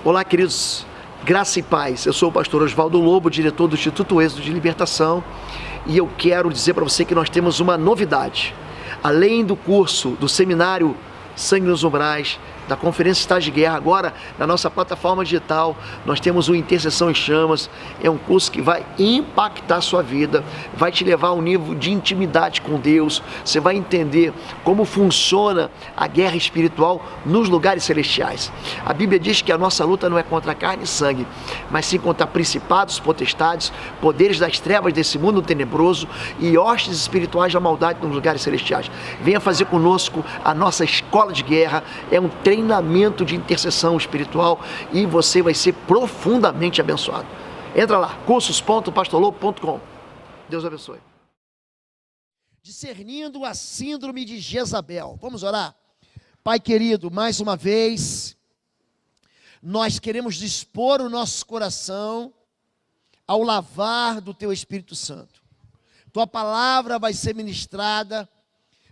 Olá, queridos, graça e paz. Eu sou o pastor Oswaldo Lobo, diretor do Instituto Êxodo de Libertação, e eu quero dizer para você que nós temos uma novidade. Além do curso, do seminário Sangue nos Umbrais, da Conferência Estágio de Guerra, agora na nossa plataforma digital, nós temos o Intercessão em Chamas. É um curso que vai impactar a sua vida, vai te levar a um nível de intimidade com Deus. Você vai entender como funciona a guerra espiritual nos lugares celestiais. A Bíblia diz que a nossa luta não é contra carne e sangue, mas sim contra principados, potestades, poderes das trevas desse mundo tenebroso e hostes espirituais da maldade nos lugares celestiais. Venha fazer conosco a nossa escola de guerra. É um treinamento de intercessão espiritual e você vai ser profundamente abençoado. Entra lá, cursos.pastorlobo.com. Deus abençoe. Discernindo a síndrome de Jezabel. Vamos orar? Pai querido, mais uma vez, nós queremos dispor o nosso coração ao lavar do Teu Espírito Santo. Tua palavra vai ser ministrada,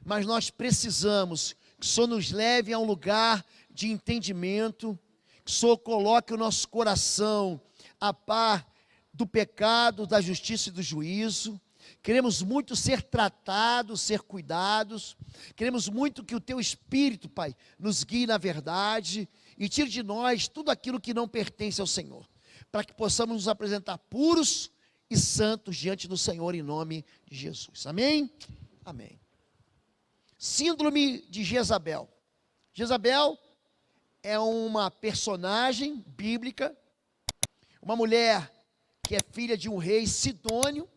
mas nós precisamos que o Senhor nos leve a um lugar de entendimento, que o Senhor coloque o nosso coração a par do pecado, da justiça e do juízo. Queremos muito ser tratados, ser cuidados. Queremos muito que o Teu Espírito, Pai, nos guie na verdade e tire de nós tudo aquilo que não pertence ao Senhor, para que possamos nos apresentar puros e santos diante do Senhor em nome de Jesus. Amém? Amém. Síndrome de Jezabel. Jezabel é uma personagem bíblica, uma mulher que é filha de um rei sidônio,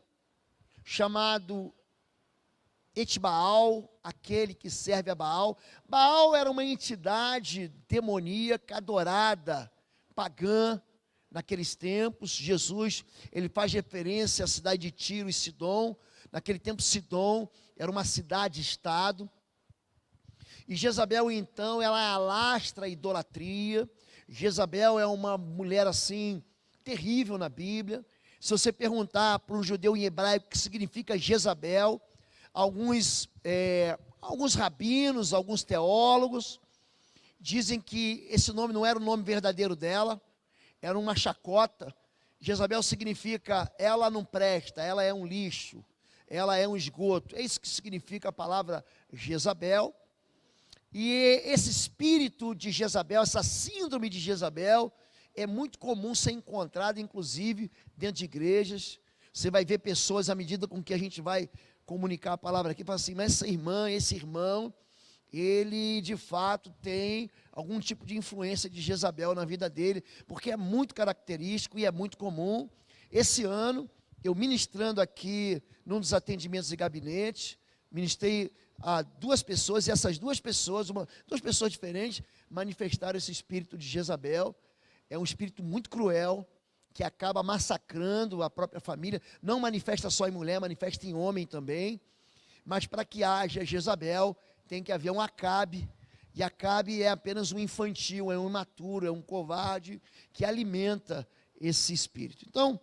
chamado Etbaal, aquele que serve a Baal. Baal era uma entidade demoníaca, adorada, pagã, naqueles tempos. Jesus, ele faz referência à cidade de Tiro e Sidom. Naquele tempo, Sidom era uma cidade-estado. E Jezabel, então, ela alastra a idolatria. Jezabel é uma mulher, assim, terrível na Bíblia. Se você perguntar para um judeu em hebraico o que significa Jezabel, alguns rabinos, alguns teólogos, dizem que esse nome não era o nome verdadeiro dela, era uma chacota. Jezabel significa, ela não presta, ela é um lixo, ela é um esgoto. É isso que significa a palavra Jezabel. E esse espírito de Jezabel, essa síndrome de Jezabel, é muito comum ser encontrada, inclusive, dentro de igrejas. Você vai ver pessoas, à medida com que a gente vai comunicar a palavra aqui, fala assim, mas essa irmã, esse irmão, ele de fato tem algum tipo de influência de Jezabel na vida dele, porque é muito característico e é muito comum. Esse ano, eu ministrando aqui num dos atendimentos de gabinete, ministrei a duas pessoas, e essas duas pessoas diferentes, manifestaram esse espírito de Jezabel. É um espírito muito cruel, que acaba massacrando a própria família. Não manifesta só em mulher, manifesta em homem também. Mas para que haja Jezabel, tem que haver um Acabe. E Acabe é apenas um infantil, é um imaturo, é um covarde, que alimenta esse espírito. Então,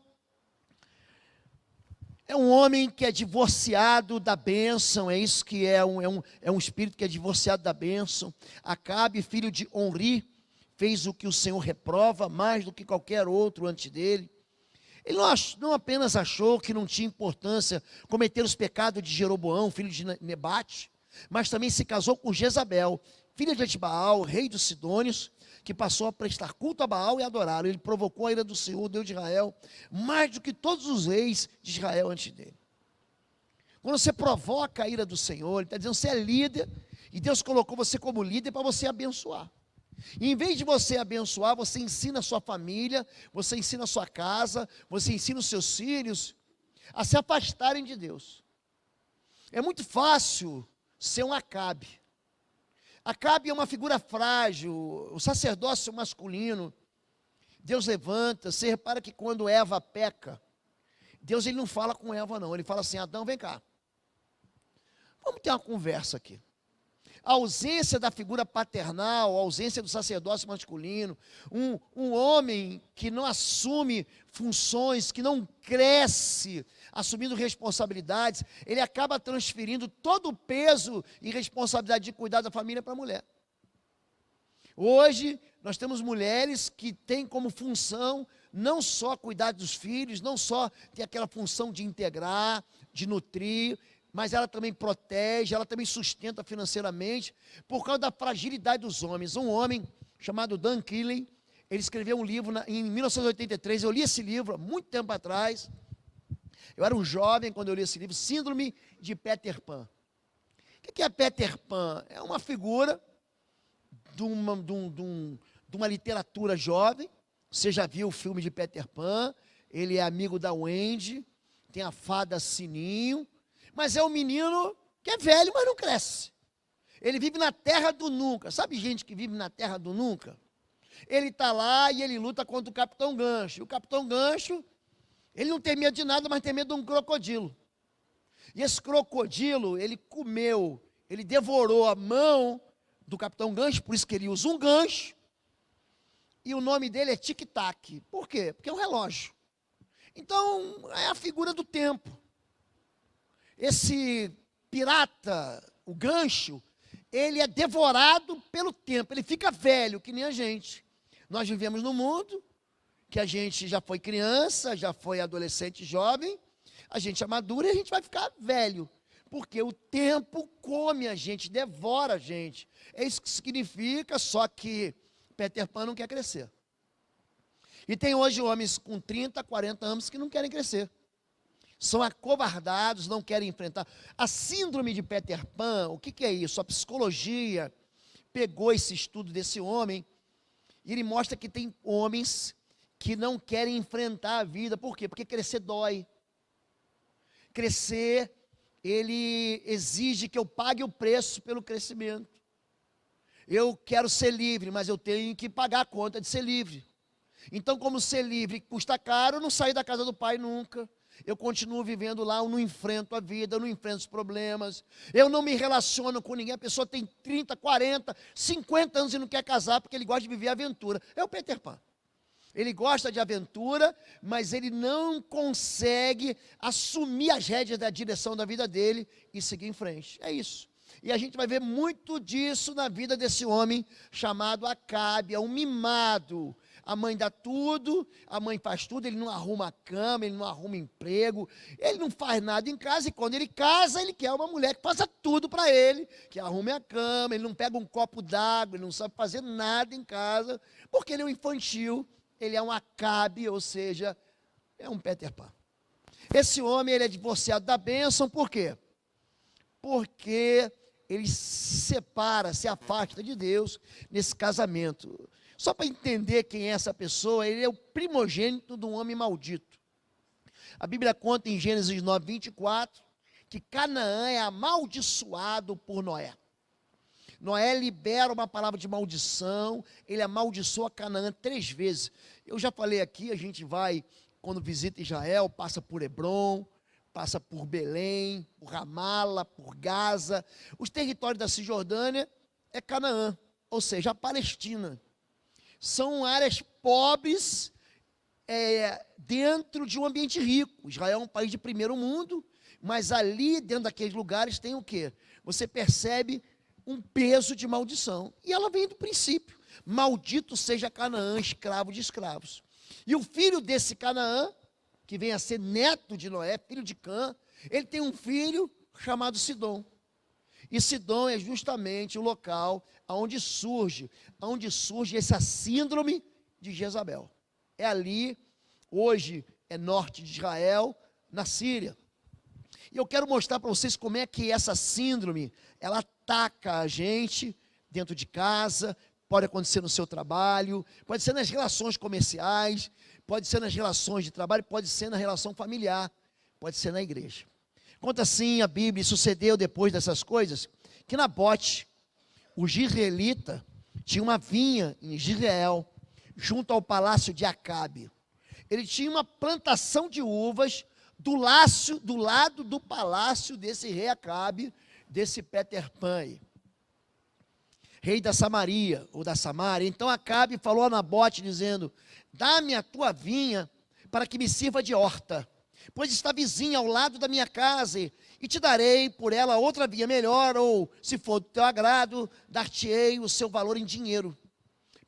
é um homem que é divorciado da bênção, é isso que é um espírito que é divorciado da bênção. Acabe, filho de Onri, fez o que o Senhor reprova, mais do que qualquer outro antes dele. Ele não apenas achou que não tinha importância cometer os pecados de Jeroboão, filho de Nebate, mas também se casou com Jezabel, filha de Etbaal, rei dos Sidônios, que passou a prestar culto a Baal e adorá-lo. Ele provocou a ira do Senhor, Deus de Israel, mais do que todos os reis de Israel antes dele. Quando você provoca a ira do Senhor, Ele está dizendo, você é líder, e Deus colocou você como líder para você abençoar. E em vez de você abençoar, você ensina a sua família, você ensina a sua casa, você ensina os seus filhos a se afastarem de Deus. É muito fácil ser um Acabe. Acabe é uma figura frágil, o sacerdócio masculino. Deus levanta, você repara que quando Eva peca, Deus ele não fala com Eva não, ele fala assim, Adão vem cá, vamos ter uma conversa aqui. A ausência da figura paternal, a ausência do sacerdócio masculino, um homem que não assume funções, que não cresce, assumindo responsabilidades, ele acaba transferindo todo o peso e responsabilidade de cuidar da família para a mulher. Hoje, Nós temos mulheres que têm como função não só cuidar dos filhos, não só ter aquela função de integrar, de nutrir, mas ela também protege, ela também sustenta financeiramente, por causa da fragilidade dos homens. Um homem chamado Dan Keeling, ele escreveu um livro em 1983, eu li esse livro há muito tempo atrás, eu era um jovem quando eu li esse livro, Síndrome de Peter Pan. O que é Peter Pan? É uma figura de uma literatura jovem. Você já viu o filme de Peter Pan, ele é amigo da Wendy, tem a fada Sininho, mas é um menino que é velho, mas não cresce. Ele vive na terra do nunca. Sabe gente que vive na terra do nunca? Ele está lá e ele luta contra o Capitão Gancho. E o Capitão Gancho, ele não tem medo de nada, mas tem medo de um crocodilo. E esse crocodilo, ele comeu, ele devorou a mão do Capitão Gancho, por isso que ele usa um gancho. E o nome dele é Tic-Tac. Por quê? Porque é um relógio. Então, é a figura do tempo. Esse pirata, o gancho, ele é devorado pelo tempo. Ele fica velho, que nem a gente. Nós vivemos num mundo que a gente já foi criança, já foi adolescente, jovem. A gente é maduro e a gente vai ficar velho. Porque o tempo come a gente, devora a gente. É isso que significa, só que Peter Pan não quer crescer. E tem hoje homens com 30, 40 anos que não querem crescer. São acovardados, não querem enfrentar. A síndrome de Peter Pan, o que é isso? A psicologia pegou esse estudo desse homem e ele mostra que tem homens que não querem enfrentar a vida. Por quê? Porque crescer dói. Crescer, ele exige que eu pague o preço pelo crescimento. Eu quero ser livre, mas eu tenho que pagar a conta de ser livre. Então, como ser livre custa caro, eu não saio da casa do pai nunca. Eu continuo vivendo lá, eu não enfrento a vida, eu não enfrento os problemas. Eu não me relaciono com ninguém. A pessoa tem 30, 40, 50 anos e não quer casar porque ele gosta de viver aventura. É o Peter Pan. Ele gosta de aventura, mas ele não consegue assumir as rédeas da direção da vida dele e seguir em frente. É isso. E a gente vai ver muito disso na vida desse homem chamado Acabe, é um mimado. A mãe dá tudo, a mãe faz tudo, ele não arruma a cama, ele não arruma emprego, ele não faz nada em casa, e quando ele casa, ele quer uma mulher que faça tudo para ele, que arrume a cama, ele não pega um copo d'água, ele não sabe fazer nada em casa, porque ele é um infantil, ele é um Acabe, ou seja, é um Peter Pan. Esse homem, ele é divorciado da bênção, por quê? Porque ele se separa, se afasta de Deus nesse casamento. Só para entender quem é essa pessoa, ele é o primogênito de um homem maldito. A Bíblia conta em Gênesis 9, 24, que Canaã é amaldiçoado por Noé. Noé libera uma palavra de maldição, ele amaldiçoa Canaã 3 vezes. Eu já falei aqui, a gente vai, quando visita Israel, passa por Hebrom, passa por Belém, por Ramala, por Gaza. Os territórios da Cisjordânia é Canaã, ou seja, a Palestina. São áreas pobres dentro de um ambiente rico. Israel é um país de primeiro mundo, mas ali, dentro daqueles lugares, tem o quê? Você percebe um peso de maldição. E ela vem do princípio. Maldito seja Canaã, escravo de escravos. E o filho desse Canaã, que vem a ser neto de Noé, filho de Cã, ele tem um filho chamado Sidom. E Sidom é justamente o local onde surge essa síndrome de Jezabel. É ali, hoje é norte de Israel, na Síria. E eu quero mostrar para vocês como é que essa síndrome, ela ataca a gente dentro de casa, pode acontecer no seu trabalho, pode ser nas relações comerciais, pode ser nas relações de trabalho, pode ser na relação familiar, pode ser na igreja. Conta assim a Bíblia, e sucedeu depois dessas coisas, que Nabote, o jizreelita, tinha uma vinha em Jezreel, junto ao palácio de Acabe. Ele tinha uma plantação de uvas do lado do palácio desse rei Acabe, desse Peter Pan, rei da Samaria, ou da Samária. Então Acabe falou a Nabote, dizendo: dá-me a tua vinha, para que me sirva de horta, pois está vizinha ao lado da minha casa, e te darei por ela outra vinha melhor, ou, se for do teu agrado, dar-te-ei o seu valor em dinheiro.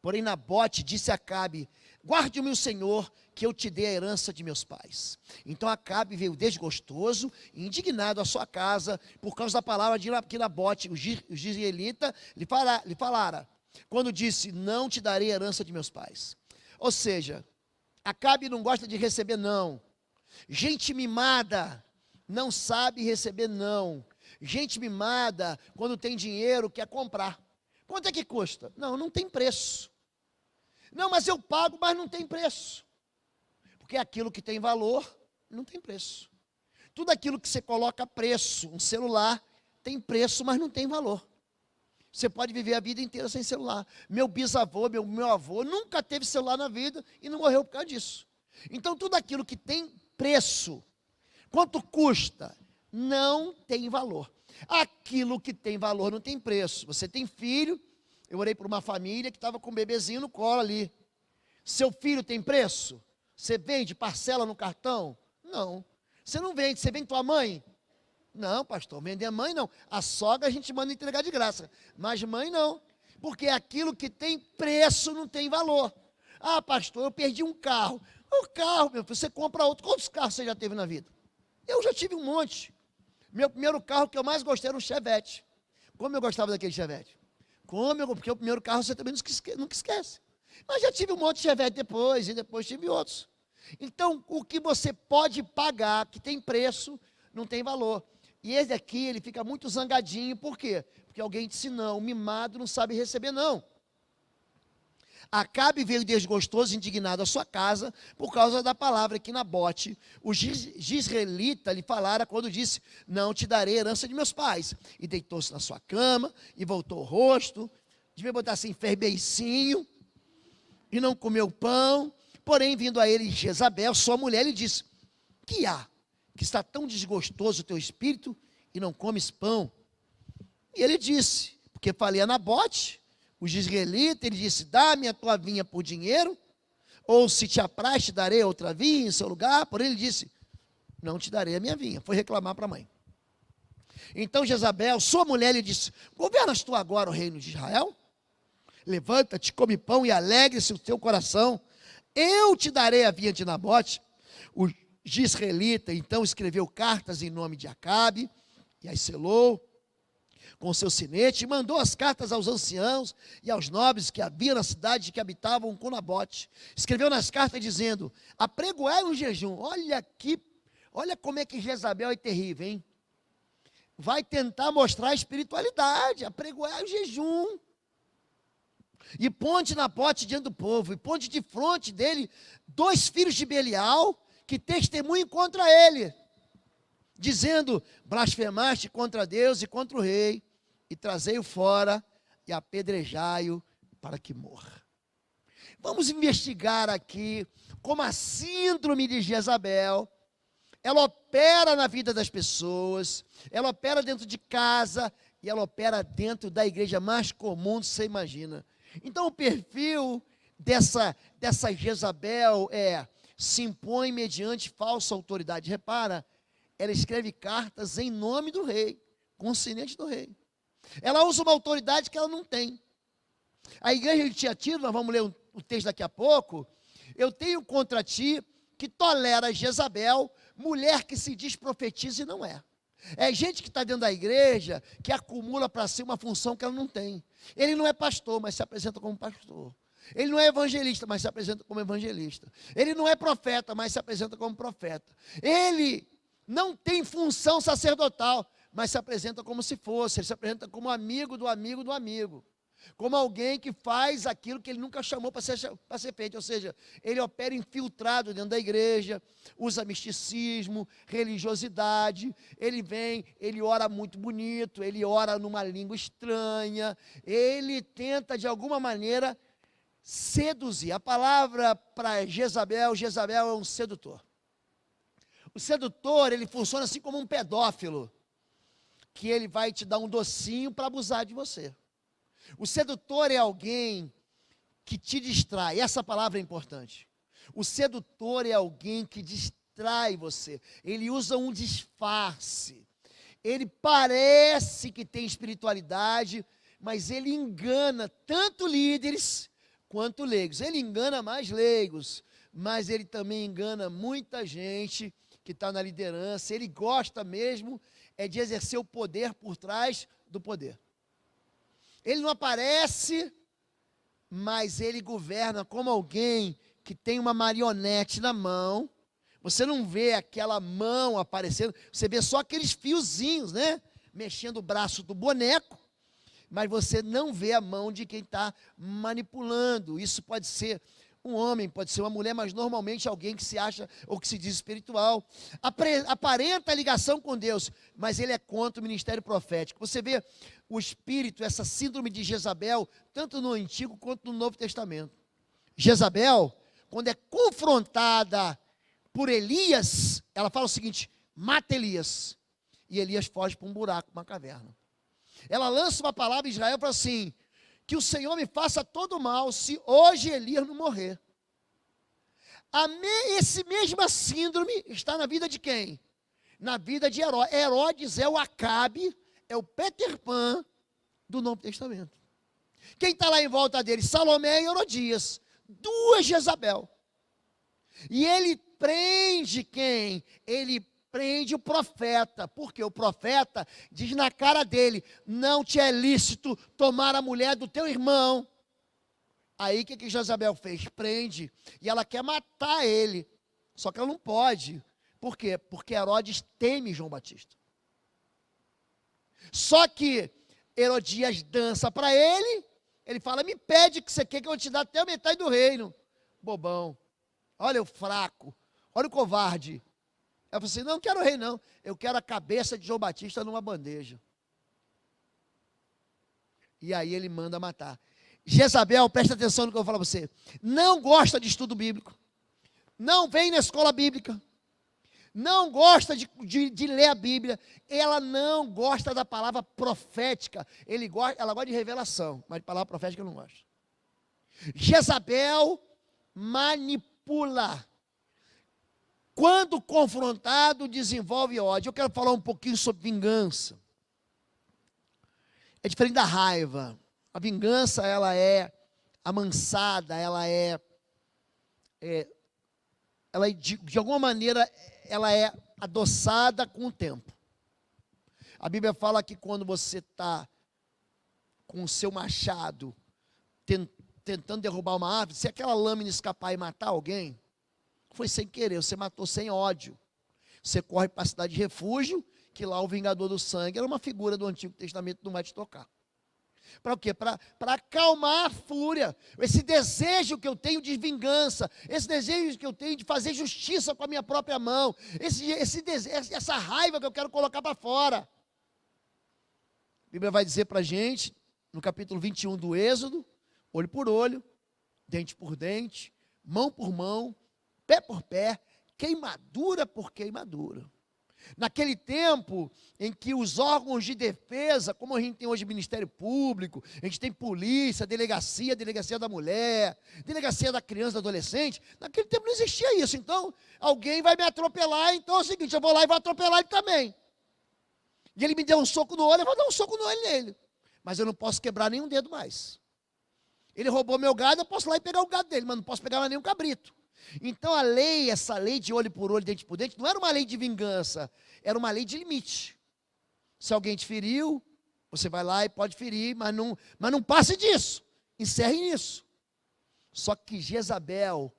Porém Nabote disse a Acabe: guarde-me o Senhor, que eu te dei a herança de meus pais. Então Acabe veio desgostoso e indignado à sua casa, por causa da palavra de que Nabote, o jezreelita, lhe falara, quando disse: não te darei a herança de meus pais. Ou seja, Acabe não gosta de receber não. Gente mimada não sabe receber não. Gente mimada, quando tem dinheiro, quer comprar. Quanto é que custa? Não, não tem preço. Não, mas eu pago, mas não tem preço. Porque aquilo que tem valor, não tem preço. Tudo aquilo que você coloca preço, um celular, tem preço, mas não tem valor. Você pode viver a vida inteira sem celular. Meu bisavô, meu avô, nunca teve celular na vida e não morreu por causa disso. Então, tudo aquilo que tem preço, quanto custa, não tem valor. Aquilo que tem valor não tem preço. Você tem filho, eu orei por uma família que estava com um bebezinho no colo ali. Seu filho tem preço? Você vende, parcela no cartão? Não. Você não vende, você vende tua mãe? Não, pastor, vender mãe não. A sogra a gente manda entregar de graça, mas mãe não. Porque aquilo que tem preço não tem valor. Ah, pastor, eu perdi um carro. O carro, meu filho, você compra outro. Quantos carros você já teve na vida? Eu já tive um monte. Meu primeiro carro que eu mais gostei era um Chevette. Como eu gostava daquele Chevette? Porque o primeiro carro você também nunca esquece. Mas já tive um monte de Chevette depois, e depois tive outros. Então, o que você pode pagar, que tem preço, não tem valor. E esse aqui, ele fica muito zangadinho, por quê? Porque alguém disse não, o mimado não sabe receber não. Acabe veio desgostoso, indignado à sua casa, por causa da palavra que Nabote, o jezreelita, lhe falara quando disse: não te darei herança de meus pais. E deitou-se na sua cama, e voltou o rosto, devia botar assim, fez beicinho, e não comeu pão. Porém, vindo a ele Jezabel, sua mulher, lhe disse: que há? Que está tão desgostoso o teu espírito, e não comes pão? E ele disse, porque falei a Nabote, o jezreelita, ele disse: dá-me a tua vinha por dinheiro, ou se te apraz, te darei outra vinha em seu lugar. Porém ele disse: não te darei a minha vinha. Foi reclamar para a mãe. Então Jezabel, sua mulher, lhe disse: governas tu agora o reino de Israel? Levanta-te, come pão e alegre-se o teu coração. Eu te darei a vinha de Nabote. O jezreelita então escreveu cartas em nome de Acabe, e as selou com seu sinete, e mandou as cartas aos anciãos e aos nobres que havia na cidade, que habitavam com Nabote. Escreveu nas cartas dizendo: apregoai um jejum. Olha como é que Jezabel é terrível, hein? Vai tentar mostrar a espiritualidade. Apregoai o jejum. E ponte Nabote diante do povo, e ponte de fronte dele 2 filhos de Belial, que testemunhem contra ele, dizendo: blasfemaste contra Deus e contra o rei, e trazei-o fora e apedrejai-o para que morra. Vamos investigar aqui como a síndrome de Jezabel, ela opera na vida das pessoas, ela opera dentro de casa, e ela opera dentro da igreja mais comum que você imagina. Então o perfil dessa Jezabel se impõe mediante falsa autoridade. Repara, ela escreve cartas em nome do rei, com o sinete do rei. Ela usa uma autoridade que ela não tem. A igreja de Tiatira, nós vamos ler o texto daqui a pouco. Eu tenho contra ti que tolera Jezabel, mulher que se diz profetiza e não é. É gente que está dentro da igreja, que acumula para si uma função que ela não tem. Ele não é pastor, mas se apresenta como pastor. Ele não é evangelista, mas se apresenta como evangelista. Ele não é profeta, mas se apresenta como profeta. Ele não tem função sacerdotal, mas se apresenta como se fosse. Ele se apresenta como amigo do amigo do amigo. Como alguém que faz aquilo que ele nunca chamou para ser feito. Ou seja, ele opera infiltrado dentro da igreja, usa misticismo, religiosidade. Ele vem, ele ora muito bonito, ele ora numa língua estranha. Ele tenta de alguma maneira seduzir. A palavra para Jezabel é um sedutor. O sedutor, ele funciona assim como um pedófilo, que ele vai te dar um docinho para abusar de você. O sedutor é alguém que te distrai. Essa palavra é importante. O sedutor é alguém que distrai você. Ele usa um disfarce. Ele parece que tem espiritualidade, mas ele engana tanto líderes quanto leigos. Ele engana mais leigos, mas ele também engana muita gente que está na liderança. Ele gosta mesmo de exercer o poder por trás do poder. Ele não aparece, mas ele governa como alguém que tem uma marionete na mão. Você não vê aquela mão aparecendo, você vê só aqueles fiozinhos, né? Mexendo o braço do boneco, mas você não vê a mão de quem está manipulando. Isso pode ser um homem, pode ser uma mulher, mas normalmente alguém que se acha ou que se diz espiritual. Aparenta a ligação com Deus, mas ele é contra o ministério profético. Você vê o espírito, essa síndrome de Jezabel, tanto no Antigo quanto no Novo Testamento. Jezabel, quando é confrontada por Elias, ela fala o seguinte: mata Elias. E Elias foge para um buraco, uma caverna. Ela lança uma palavra em Israel e fala assim: que o Senhor me faça todo o mal se hoje Elias não morrer. Esse mesma síndrome está na vida de quem? Na vida de Herodes. Herodes é o Acabe, é o Peter Pan do Novo Testamento. Quem está lá em volta dele? Salomé e Herodias, duas Jezabel. E ele prende quem? Ele prende o profeta, porque o profeta diz na cara dele: não te é lícito tomar a mulher do teu irmão. Aí o que Jezabel fez? Prende, e ela quer matar ele, só que ela não pode. Por quê? Porque Herodes teme João Batista. Só que Herodias dança para ele, ele fala: me pede que você quer que eu te dê até a metade do reino. Bobão, olha o fraco, olha o covarde. Ela falou assim: não quero o rei não, eu quero a cabeça de João Batista numa bandeja. E aí ele manda matar. Jezabel, presta atenção no que eu vou falar para você, não gosta de estudo bíblico, não vem na escola bíblica, não gosta de ler a Bíblia, ela não gosta da palavra profética, ela gosta de revelação, mas de palavra profética não gosta. Jezabel manipula. Quando confrontado, desenvolve ódio. Eu quero falar um pouquinho sobre vingança. É diferente da raiva. A vingança, ela é amansada, ela é de alguma maneira, ela é adoçada com o tempo. A Bíblia fala que quando você está com o seu machado tentando derrubar uma árvore, se aquela lâmina escapar e matar alguém, foi sem querer, você matou sem ódio. Você corre para a cidade de refúgio, que lá o vingador do sangue era uma figura do Antigo Testamento, não vai te tocar. Para o quê? Para acalmar a fúria, esse desejo que eu tenho de vingança, esse desejo que eu tenho de fazer justiça com a minha própria mão, essa raiva que eu quero colocar para fora. A Bíblia vai dizer para a gente, no capítulo 21 do Êxodo: olho por olho, dente por dente, mão por mão, pé por pé, queimadura por queimadura. Naquele tempo em que os órgãos de defesa, como a gente tem hoje Ministério Público, a gente tem polícia, delegacia da mulher, delegacia da criança, do adolescente, naquele tempo não existia isso. Então, alguém vai me atropelar, então é o seguinte: eu vou lá e vou atropelar ele também. E ele me deu um soco no olho, eu vou dar um soco no olho nele. Mas eu não posso quebrar nenhum dedo mais. Ele roubou meu gado, eu posso ir lá e pegar o gado dele, mas não posso pegar mais nenhum cabrito. Então essa lei de olho por olho, dente por dente, não era uma lei de vingança, era uma lei de limite. Se alguém te feriu, você vai lá e pode ferir, mas não passe disso, encerre nisso. Só que Jezabel,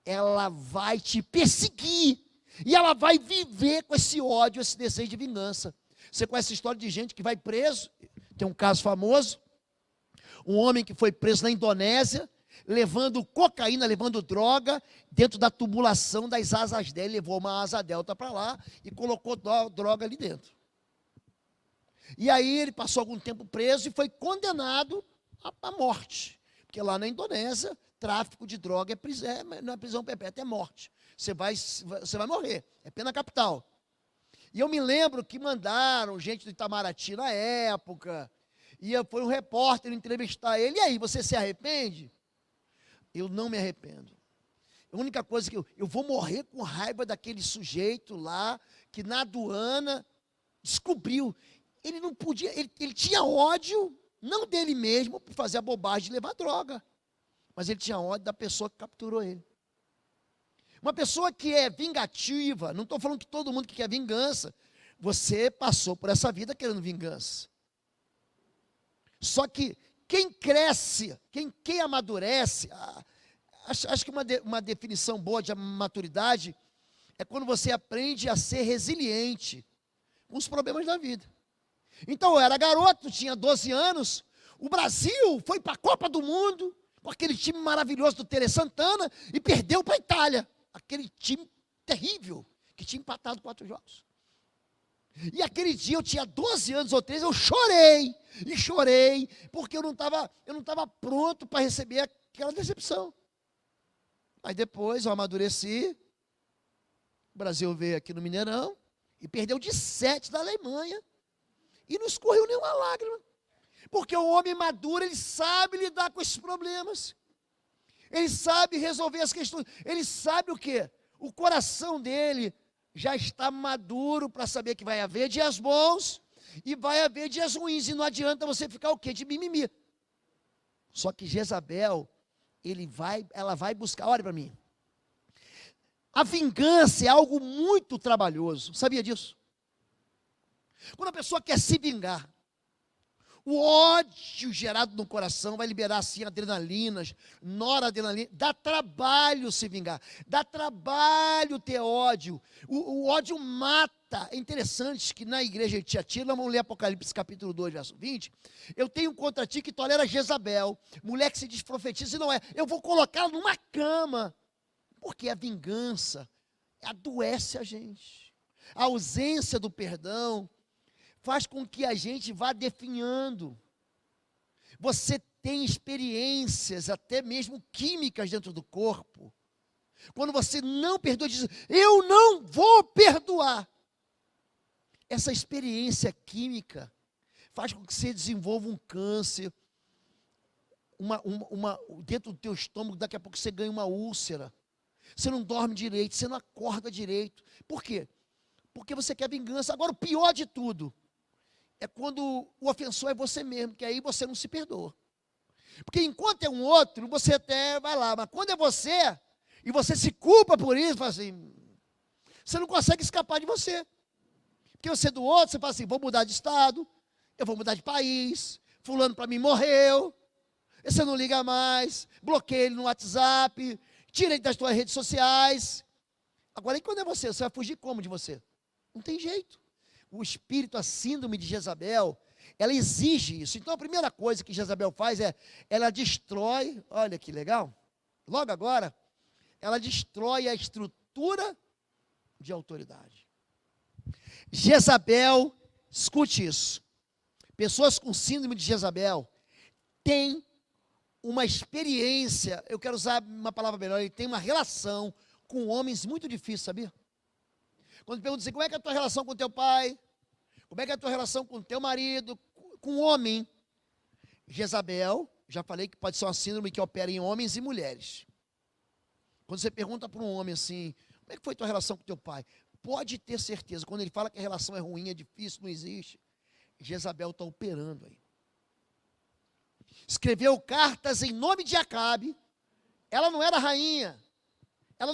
ela vai te perseguir, e ela vai viver com esse ódio, esse desejo de vingança. Você conhece a história de gente que vai preso, tem um caso famoso, um homem que foi preso na Indonésia, levando cocaína, levando droga, dentro da tubulação das asas dele, levou uma asa delta para lá e colocou droga ali dentro. E aí ele passou algum tempo preso e foi condenado à morte. Porque lá na Indonésia, tráfico de droga não é prisão perpétua, é morte. Você vai morrer, é pena capital. E eu me lembro que mandaram gente do Itamaraty na época, e foi um repórter entrevistar ele: e aí, você se arrepende? Eu não me arrependo. A única coisa que eu vou morrer com raiva daquele sujeito lá, que na aduana descobriu, ele não podia, ele tinha ódio, não dele mesmo, por fazer a bobagem de levar droga. mas ele tinha ódio da pessoa que capturou ele. Uma pessoa que é vingativa, não estou falando que todo mundo que quer vingança, você passou por essa vida querendo vingança. Só que quem cresce, quem amadurece, acho que uma definição boa de maturidade é quando você aprende a ser resiliente com os problemas da vida. Então eu era garoto, tinha 12 anos, o Brasil foi para a Copa do Mundo, com aquele time maravilhoso do Tele Santana, e perdeu para a Itália. Aquele time terrível, que tinha empatado 4 jogos. E aquele dia eu tinha 12 anos ou 13, eu chorei, e chorei, porque eu não estava pronto para receber aquela decepção. Aí depois eu amadureci, o Brasil veio aqui no Mineirão, e perdeu de 7 da Alemanha, e não escorreu nenhuma lágrima. Porque o homem maduro, ele sabe lidar com esses problemas. Ele sabe resolver as questões. Ele sabe o quê? O coração dele já está maduro para saber que vai haver dias bons e vai haver dias ruins. E não adianta você ficar o quê? De mimimi. Só que Jezabel, ela vai buscar, olha para mim. A vingança é algo muito trabalhoso. Sabia disso? Quando a pessoa quer se vingar, o ódio gerado no coração vai liberar assim adrenalinas, noradrenalina. Dá trabalho se vingar, dá trabalho ter ódio. O ódio mata. É interessante que na igreja de Tiatira, vamos ler Apocalipse capítulo 2, verso 20. Eu tenho contra ti que tolera Jezabel, mulher que se diz profetiza e não é. Eu vou colocá-la numa cama, porque a vingança adoece a gente. A ausência do perdão faz com que a gente vá definhando. Você tem experiências, até mesmo químicas dentro do corpo. Quando você não perdoa, diz, eu não vou perdoar. Essa experiência química faz com que você desenvolva um câncer, dentro do teu estômago, daqui a pouco você ganha uma úlcera. Você não dorme direito, você não acorda direito. Por quê? Porque você quer vingança. Agora, o pior de tudo é quando o ofensor é você mesmo, que aí você não se perdoa. Porque enquanto é um outro, você até vai lá, mas quando é você, e você se culpa por isso, fala assim, você não consegue escapar de você. Porque você é do outro, você fala assim, vou mudar de estado, eu vou mudar de país, fulano para mim morreu, você não liga mais, bloqueia ele no WhatsApp, tira ele das suas redes sociais. Agora, e quando é você? Você vai fugir como de você? Não tem jeito. O espírito, a síndrome de Jezabel, ela exige isso. Então a primeira coisa que Jezabel faz é, ela destrói, olha que legal, logo agora, ela destrói a estrutura de autoridade. Jezabel, escute isso, pessoas com síndrome de Jezabel têm uma experiência, eu quero usar uma palavra melhor, ele tem uma relação com homens muito difícil, sabia? Quando perguntam assim, como é que é a tua relação com teu pai? Como é que é a tua relação com teu marido? Com o homem? Jezabel, já falei que pode ser uma síndrome que opera em homens e mulheres. Quando você pergunta para um homem assim, como é que foi a tua relação com teu pai? Pode ter certeza, quando ele fala que a relação é ruim, é difícil, não existe, Jezabel está operando aí. Escreveu cartas em nome de Acabe. Ela não era rainha. Ela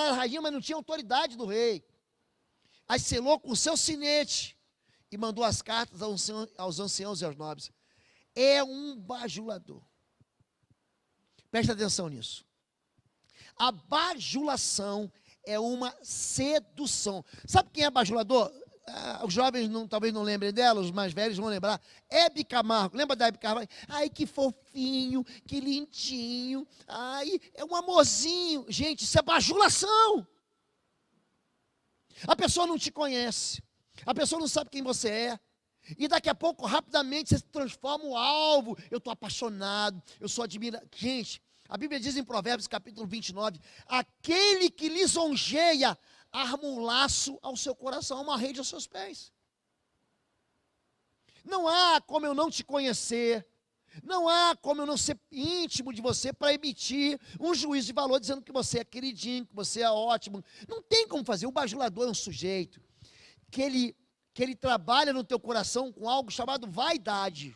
era rainha, mas não tinha autoridade do rei. Aí selou com o seu sinete e mandou as cartas aos anciãos e aos nobres. É um bajulador. Presta atenção nisso. A bajulação é uma sedução. Sabe quem é bajulador? Os jovens talvez não lembrem dela, os mais velhos vão lembrar. Hebe Camargo, lembra da Hebe Camargo? Ai, que fofinho, que lindinho. Ai, é um amorzinho. Gente, isso é bajulação. A pessoa não te conhece, a pessoa não sabe quem você é, e daqui a pouco, rapidamente, você se transforma um alvo. Eu estou apaixonado, eu sou admirado. Gente, a Bíblia diz em Provérbios capítulo 29, aquele que lisonjeia, arma um laço ao seu coração, uma rede aos seus pés. Não há como eu não te conhecer, não há como eu não ser íntimo de você para emitir um juízo de valor dizendo que você é queridinho, que você é ótimo. Não tem como fazer. O bajulador é um sujeito que ele trabalha no teu coração com algo chamado vaidade.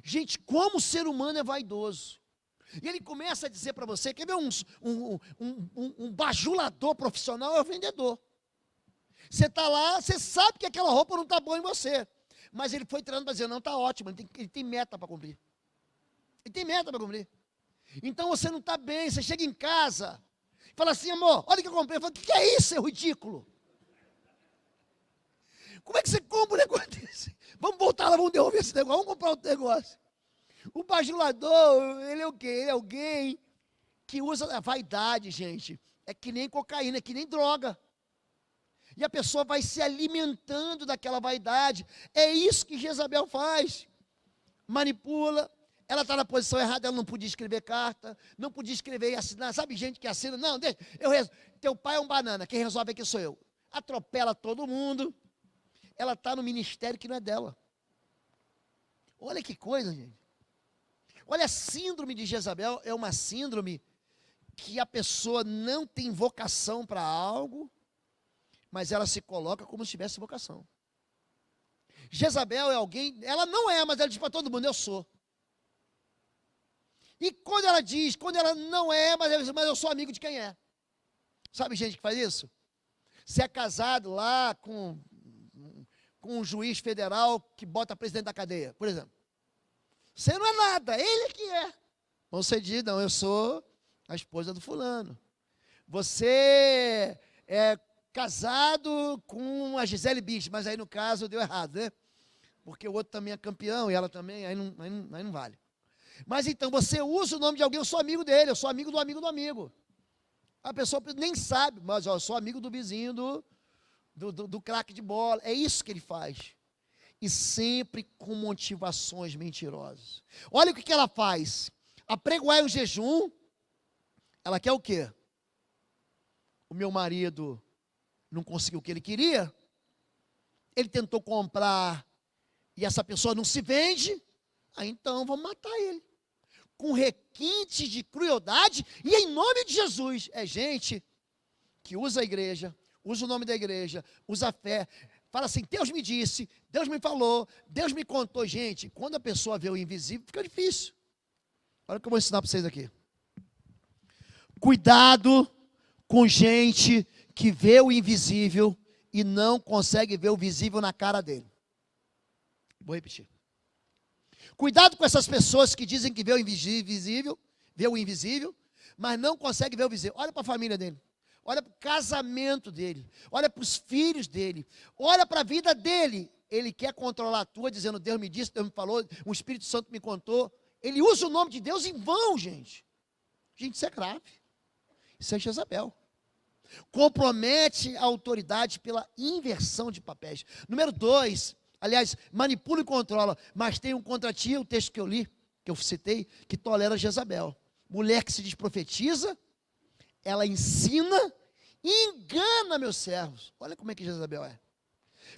Gente, como o ser humano é vaidoso. E ele começa a dizer para você, quer ver um bajulador profissional é o vendedor. Você está lá, você sabe que aquela roupa não está boa em você. Mas ele foi treinando para dizer, não, está ótimo, ele tem meta para cumprir. Ele tem meta para cumprir. Então você não está bem, você chega em casa, fala assim, amor, olha o que eu comprei. Eu falo, o que é isso, seu ridículo? Como é que você compra um negócio desse? Vamos voltar lá, vamos devolver esse negócio, vamos comprar outro negócio. O bajulador, ele é o quê? Ele é alguém que usa a vaidade, gente. É que nem cocaína, é que nem droga. E a pessoa vai se alimentando daquela vaidade. É isso que Jezabel faz. Manipula. Ela está na posição errada, ela não podia escrever carta, não podia escrever e assinar. Sabe gente que assina? Não, deixa, teu pai é um banana, quem resolve aqui sou eu. Atropela todo mundo. Ela está no ministério que não é dela. Olha que coisa, gente. Olha, a síndrome de Jezabel é uma síndrome que a pessoa não tem vocação para algo, mas ela se coloca como se tivesse vocação. Jezabel é alguém, ela não é, mas ela diz para todo mundo, eu sou. E quando ela diz, quando ela não é, mas eu sou amigo de quem é. Sabe gente que faz isso? Você é casado lá com um juiz federal que bota presidente da cadeia, por exemplo. Você não é nada, ele que é. Você diz, não, eu sou a esposa do fulano. Você é casado com a Gisele Bündchen, mas aí no caso deu errado, né? Porque o outro também é campeão e ela também, aí não vale. Mas então, você usa o nome de alguém, eu sou amigo dele, eu sou amigo do amigo do amigo. A pessoa nem sabe, mas ó, eu sou amigo do vizinho do craque de bola. É isso que ele faz. E sempre com motivações mentirosas. Olha o que ela faz. Apregoar o jejum, ela quer o quê? O meu marido não conseguiu o que ele queria, ele tentou comprar e essa pessoa não se vende, aí então vamos matar ele. Com requintes de crueldade e em nome de Jesus. É gente que usa a igreja, usa o nome da igreja, usa a fé, fala assim, Deus me disse, Deus me falou, Deus me contou. Gente, quando a pessoa vê o invisível, fica difícil. Olha o que eu vou ensinar para vocês aqui. Cuidado com gente que vê o invisível e não consegue ver o visível na cara dele. Vou repetir. Cuidado com essas pessoas que dizem que vê o invisível, mas não consegue ver o visível. Olha para a família dele. Olha para o casamento dele. Olha para os filhos dele. Olha para a vida dele. Ele quer controlar a tua, dizendo, Deus me disse, Deus me falou, o Espírito Santo me contou. Ele usa o nome de Deus em vão, gente. Gente, isso é grave. Isso é Jezabel. Compromete a autoridade pela inversão de papéis. Número 2, aliás, manipula e controla, mas tem um contra ti, o texto que eu li, que eu citei, que tolera Jezabel. Mulher que se diz profetiza, ela ensina e engana meus servos. Olha como é que Jezabel é.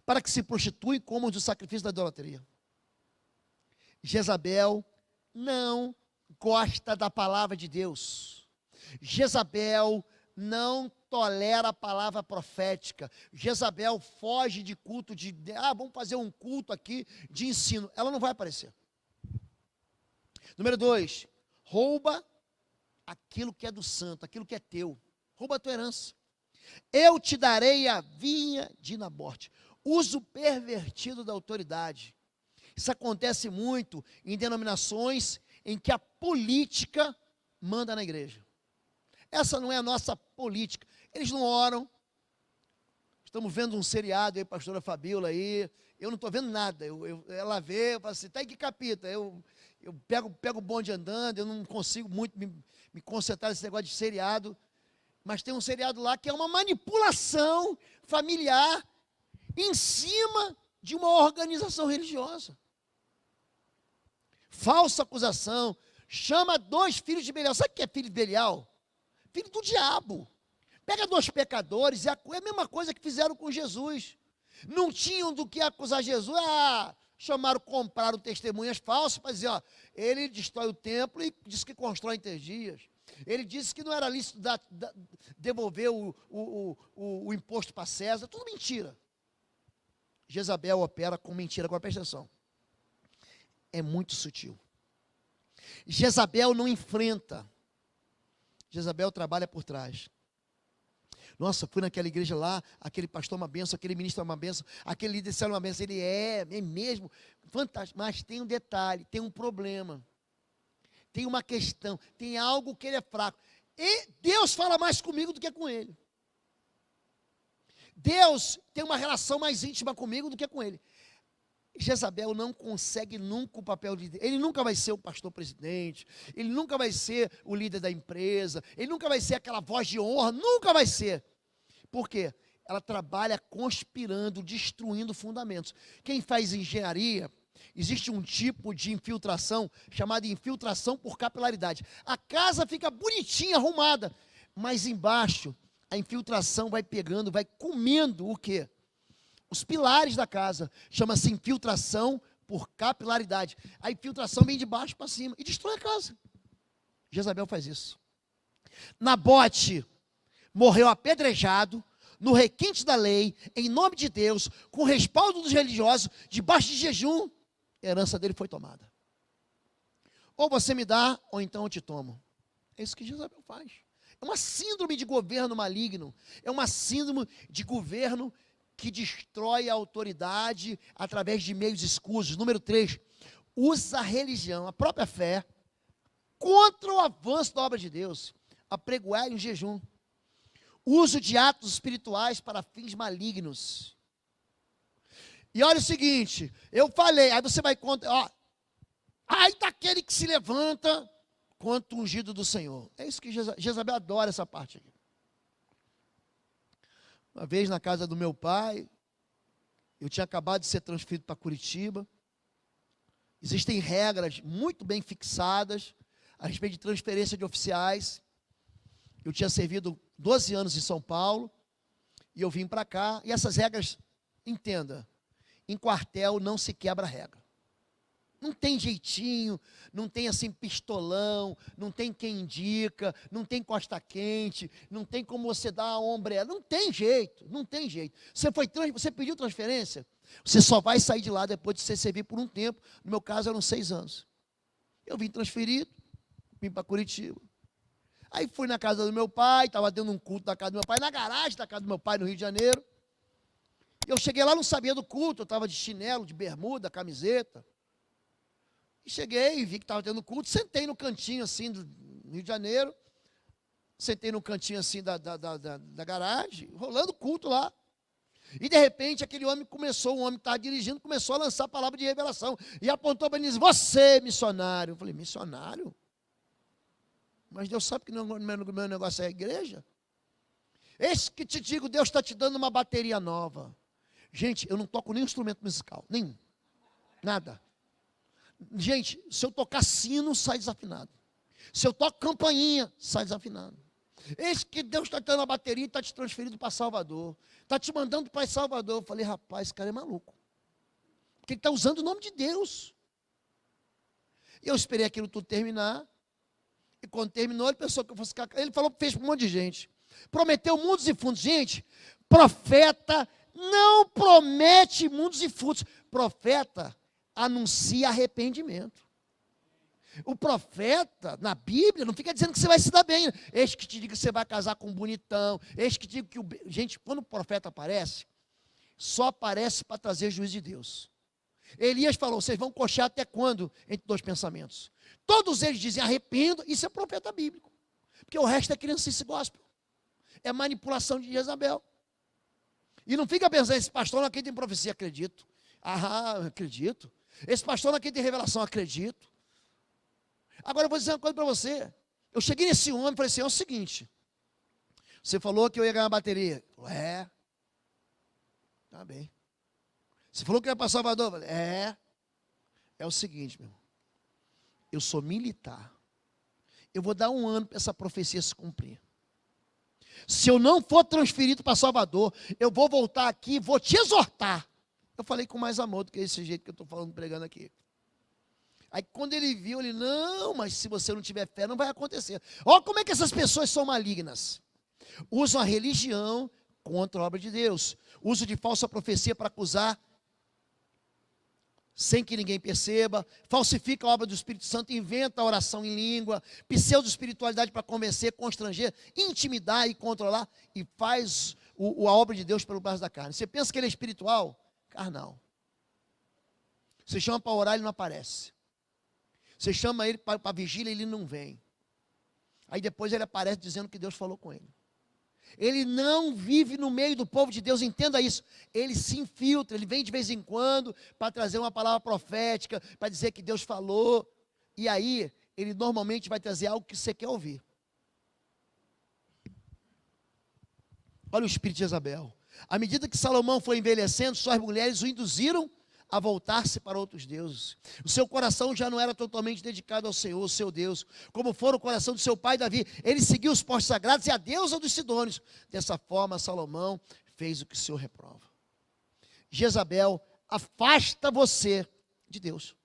Para que se prostituem como do sacrifício da idolatria. Jezabel não gosta da palavra de Deus. Jezabel não tolera a palavra profética. Jezabel foge de culto vamos fazer um culto aqui de ensino. Ela não vai aparecer. Número 2, rouba aquilo que é do santo, aquilo que é teu. Rouba a tua herança. Eu te darei a vinha de Nabote. Uso pervertido da autoridade. Isso acontece muito em denominações em que a política manda na igreja. Essa não é a nossa política. Eles não oram. Estamos vendo um seriado aí, pastora Fabiola aí. Eu não estou vendo nada. Ela vê, eu falo assim, tá em que capítulo? Eu pego o bonde andando, eu não consigo muito me concentrar nesse negócio de seriado. Mas tem um seriado lá que é uma manipulação familiar em cima de uma organização religiosa. Falsa acusação. Chama 2 filhos de Belial. Sabe o que é filho de Belial? Filho do diabo. Pega 2 pecadores, é a mesma coisa que fizeram com Jesus. Não tinham do que acusar Jesus. Compraram testemunhas falsas para dizer, ele destrói o templo e disse que constrói em 3 dias. Ele disse que não era lícito devolver o imposto para César. Tudo mentira. Jezabel opera com mentira. Agora presta atenção. É muito sutil. Jezabel não enfrenta. Jezabel trabalha por trás. Nossa, fui naquela igreja lá, aquele pastor é uma benção, aquele ministro é uma benção, aquele líder é uma benção. Ele é mesmo, fantástico. Mas tem um detalhe, tem um problema. Tem uma questão, tem algo que ele é fraco. E Deus fala mais comigo do que com ele. Deus tem uma relação mais íntima comigo do que com ele. Jezabel não consegue nunca o papel de Deus. Ele nunca vai ser o pastor presidente, ele nunca vai ser o líder da empresa, ele nunca vai ser aquela voz de honra, nunca vai ser. Por quê? Ela trabalha conspirando, destruindo fundamentos. Quem faz engenharia, existe um tipo de infiltração chamada infiltração por capilaridade. A casa fica bonitinha, arrumada, mas embaixo a infiltração vai pegando, vai comendo o quê? Os pilares da casa. Chama-se infiltração por capilaridade. A infiltração vem de baixo para cima e destrói a casa. Jezabel faz isso. Nabote morreu apedrejado, no requinte da lei, em nome de Deus, com o respaldo dos religiosos, debaixo de jejum, a herança dele foi tomada. Ou você me dá, ou então eu te tomo. É isso que Jezabel faz. É uma síndrome de governo maligno. É uma síndrome de governo que destrói a autoridade através de meios escusos. Número 3, usa a religião, a própria fé, contra o avanço da obra de Deus. Apregoar em jejum. Uso de atos espirituais para fins malignos. E olha o seguinte, eu falei, aí você vai contra, ó, ai daquele que se levanta contra o ungido do Senhor. É isso que Jezabel adora essa parte aqui. Uma vez na casa do meu pai, eu tinha acabado de ser transferido para Curitiba. Existem regras muito bem fixadas a respeito de transferência de oficiais. Eu tinha servido 12 anos em São Paulo e eu vim para cá. E essas regras, entenda, em quartel não se quebra regra. Não tem jeitinho, não tem assim pistolão, não tem quem indica, não tem costa quente, não tem como você dar a ombreira, não tem jeito, não tem jeito. Você pediu transferência, você só vai sair de lá depois de você servir por um tempo. No meu caso eram 6 anos. Eu vim transferido, vim para Curitiba. Aí fui na casa do meu pai, estava dando um culto na casa do meu pai, na garagem da casa do meu pai no Rio de Janeiro. Eu cheguei lá, não sabia do culto, eu estava de chinelo, de bermuda, camiseta. E cheguei, vi que estava tendo culto, sentei no cantinho assim do Rio de Janeiro, sentei no cantinho assim da garagem, rolando culto lá. E de repente aquele homem começou, um homem que estava dirigindo, começou a lançar a palavra de revelação. E apontou para mim e disse, você, missionário. Eu falei, missionário? Mas Deus sabe que meu negócio é a igreja? Eis que te digo, Deus está te dando uma bateria nova. Gente, eu não toco nenhum instrumento musical, nenhum, nada. Gente, se eu tocar sino, sai desafinado. Se eu toco campainha, sai desafinado. Eis que Deus está te dando a bateria e está te transferindo para Salvador. Está te mandando para Salvador. Eu falei, rapaz, esse cara é maluco. Porque ele está usando o nome de Deus. Eu esperei aquilo tudo terminar. E quando terminou, ele pensou que eu fosse ficar. Ele falou, fez para um monte de gente. Prometeu mundos e fundos. Gente, profeta não promete mundos e fundos. Profeta anuncia arrependimento. O profeta, na Bíblia, não fica dizendo que você vai se dar bem. Eis que te diga que você vai casar com um bonitão. Eis que te diga que o... Gente, quando o profeta aparece, só aparece para trazer juízo de Deus. Elias falou, vocês vão coxar até quando? Entre dois pensamentos. Todos eles dizem arrependo, isso é profeta bíblico. Porque o resto é criancice gospel. É manipulação de Jezabel. E não fica pensando, esse pastor não acredita em profecia, acredito. Ah, acredito. Esse pastor não acredita em revelação, acredito. Agora eu vou dizer uma coisa para você. Eu cheguei nesse homem e falei assim, é o seguinte. Você falou que eu ia ganhar bateria. É. Tá bem. Você falou que ia para Salvador. Falei, é. É o seguinte, meu irmão. Eu sou militar. Eu vou dar 1 ano para essa profecia se cumprir. Se eu não for transferido para Salvador, eu vou voltar aqui e vou te exortar. Eu falei com mais amor do que esse jeito que eu estou falando, pregando aqui. Aí quando ele viu, ele, não, mas se você não tiver fé, não vai acontecer. Olha como é que essas pessoas são malignas. Usam a religião contra a obra de Deus. Uso de falsa profecia para acusar sem que ninguém perceba, falsifica a obra do Espírito Santo, inventa a oração em língua, pseudo-espiritualidade para convencer, constranger, intimidar e controlar, e faz a obra de Deus pelo braço da carne. Você pensa que ele é espiritual? Carnal. Você chama para orar, ele não aparece. Você chama ele para vigília, ele não vem. Aí depois ele aparece dizendo que Deus falou com ele. Ele não vive no meio do povo de Deus, entenda isso. Ele se infiltra, ele vem de vez em quando para trazer uma palavra profética, para dizer que Deus falou. E aí, ele normalmente vai trazer algo que você quer ouvir. Olha o espírito de Jezabel. À medida que Salomão foi envelhecendo, suas mulheres o induziram a voltar-se para outros deuses. O seu coração já não era totalmente dedicado ao Senhor, seu Deus, como fora o coração do seu pai Davi. Ele seguiu os postos sagrados e a deusa dos sidônios. Dessa forma, Salomão fez o que o Senhor reprova. Jezabel afasta você de Deus.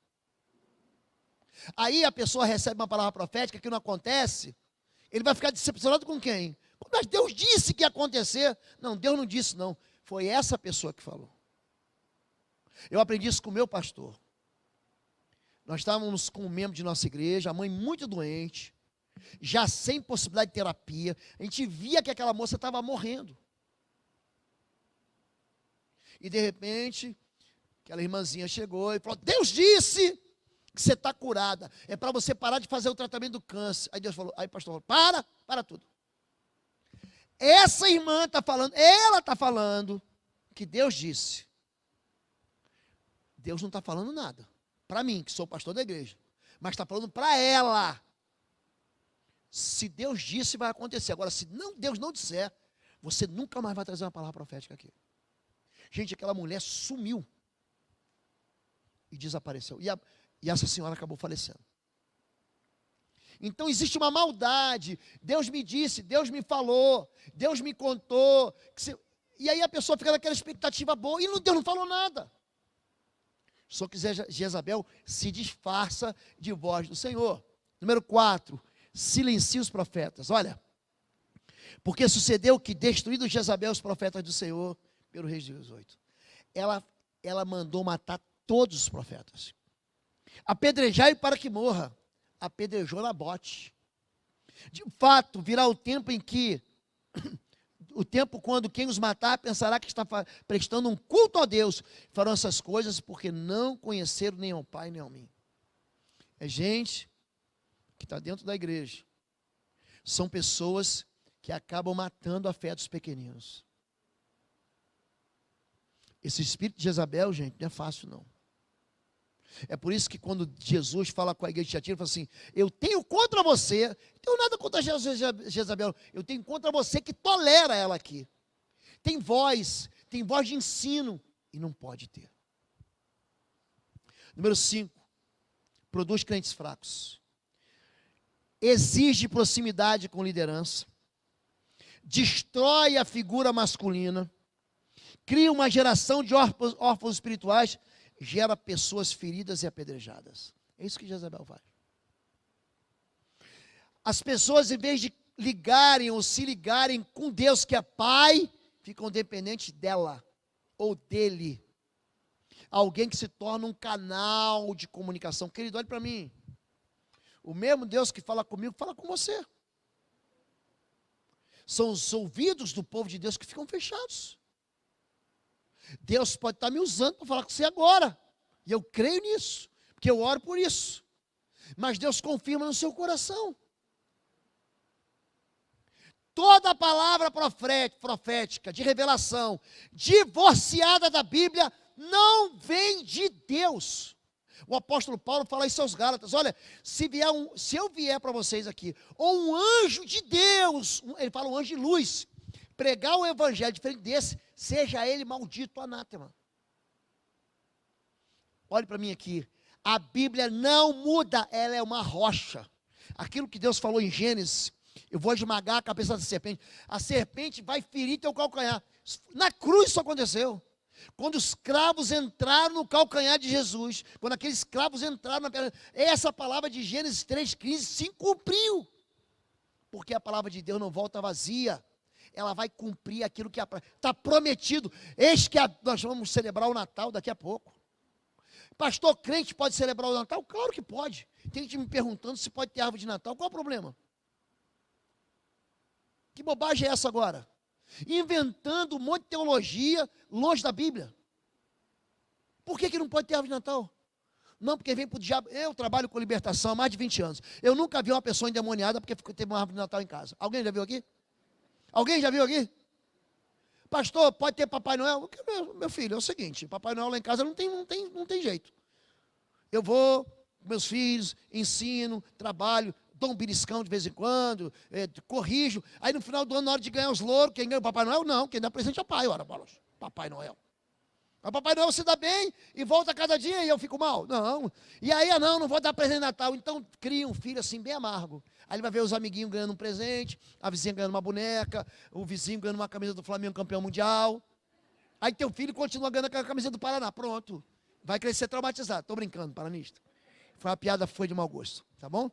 Aí a pessoa recebe uma palavra profética que não acontece, ele vai ficar decepcionado com quem? Mas Deus disse que ia acontecer. Não, Deus não disse não. Foi essa pessoa que falou. Eu aprendi isso com o meu pastor. Nós estávamos com um membro de nossa igreja, a mãe muito doente, já sem possibilidade de terapia. A gente via que aquela moça estava morrendo. E de repente, aquela irmãzinha chegou e falou: Deus disse que você está curada. É para você parar de fazer o tratamento do câncer. Aí Deus falou, aí o pastor falou: para tudo. Essa irmã está falando, ela está falando que Deus disse. Deus não está falando nada para mim, que sou pastor da igreja, mas está falando para ela. Se Deus disse, vai acontecer. Agora, se não, Deus não disser, você nunca mais vai trazer uma palavra profética aqui. Gente, aquela mulher sumiu e desapareceu. E essa senhora acabou falecendo. Então existe uma maldade. Deus me disse, Deus me falou, Deus me contou. E aí a pessoa fica naquela expectativa boa e Deus não falou nada. Só que Jezabel se disfarça de voz do Senhor. Número 4, silencia os profetas. Olha, porque sucedeu que, destruído Jezabel os profetas do Senhor, pelo rei de 18, ela mandou matar todos os profetas. Apedrejai para que morra. Apedrejou Nabote. De fato, virá o tempo em que quando quem os matar pensará que está prestando um culto a Deus. Farão essas coisas porque não conheceram nem ao Pai nem a mim. É gente que está dentro da igreja. São pessoas que acabam matando a fé dos pequeninos. Esse espírito de Jezabel, gente, não é fácil não. É por isso que quando Jesus fala com a igreja de Tiatira, ele fala assim: eu tenho contra você, não tenho nada contra Jezabel, eu tenho contra você que tolera ela aqui. Tem voz de ensino, e não pode ter. Número 5, produz crentes fracos. Exige proximidade com liderança. Destrói a figura masculina. Cria uma geração de órfãos espirituais. Gera pessoas feridas e apedrejadas. É isso que Jezabel faz. As pessoas, em vez de ligarem ou se ligarem com Deus, que é Pai, ficam dependentes dela ou dele. Alguém que se torna um canal de comunicação. Querido, olhe para mim. O mesmo Deus que fala comigo, fala com você. São os ouvidos do povo de Deus que ficam fechados. Deus pode estar me usando para falar com você agora. E eu creio nisso, porque eu oro por isso. Mas Deus confirma no seu coração. Toda palavra profética, de revelação, divorciada da Bíblia, não vem de Deus. O apóstolo Paulo fala isso aos Gálatas: olha, se eu vier para vocês aqui, ou um anjo de Deus, ele fala um anjo de luz, pregar o evangelho diferente desse, seja ele maldito, anátema. Olhe para mim aqui. A Bíblia não muda, ela é uma rocha. Aquilo que Deus falou em Gênesis: eu vou esmagar a cabeça da serpente. A serpente vai ferir teu calcanhar. Na cruz isso aconteceu. Quando os cravos entraram no calcanhar de Jesus, quando aqueles cravos entraram na perna, essa palavra de Gênesis 3,15 se cumpriu. Porque a palavra de Deus não volta vazia. Ela vai cumprir aquilo que está prometido. Eis que nós vamos celebrar o Natal daqui a pouco. Pastor, crente pode celebrar o Natal? Claro que pode. Tem gente me perguntando se pode ter árvore de Natal. Qual o problema? Que bobagem é essa agora? Inventando um monte de teologia longe da Bíblia. Por que não pode ter árvore de Natal? Não, porque vem para o diabo. Eu trabalho com libertação há mais de 20 anos. Eu nunca vi uma pessoa endemoniada porque teve uma árvore de Natal em casa. Alguém já viu aqui? Alguém já viu aqui? Pastor, pode ter Papai Noel? Meu filho, é o seguinte, Papai Noel lá em casa não tem jeito. Eu vou com meus filhos, ensino, trabalho, dou um beliscão de vez em quando, corrijo. Aí no final do ano, na hora de ganhar os louros, quem ganha o Papai Noel? Não, quem dá presente é o pai. Ora, Papai Noel. Mas Papai Noel se dá bem e volta cada dia e eu fico mal. Não. E aí, não vou dar presente de Natal. Então, cria um filho assim, bem amargo. Aí ele vai ver os amiguinhos ganhando um presente, a vizinha ganhando uma boneca, o vizinho ganhando uma camisa do Flamengo campeão mundial. Aí teu filho continua ganhando aquela camisa do Paraná. Pronto. Vai crescer traumatizado. Estou brincando, paranista. Foi uma piada, foi de mau gosto. Tá bom?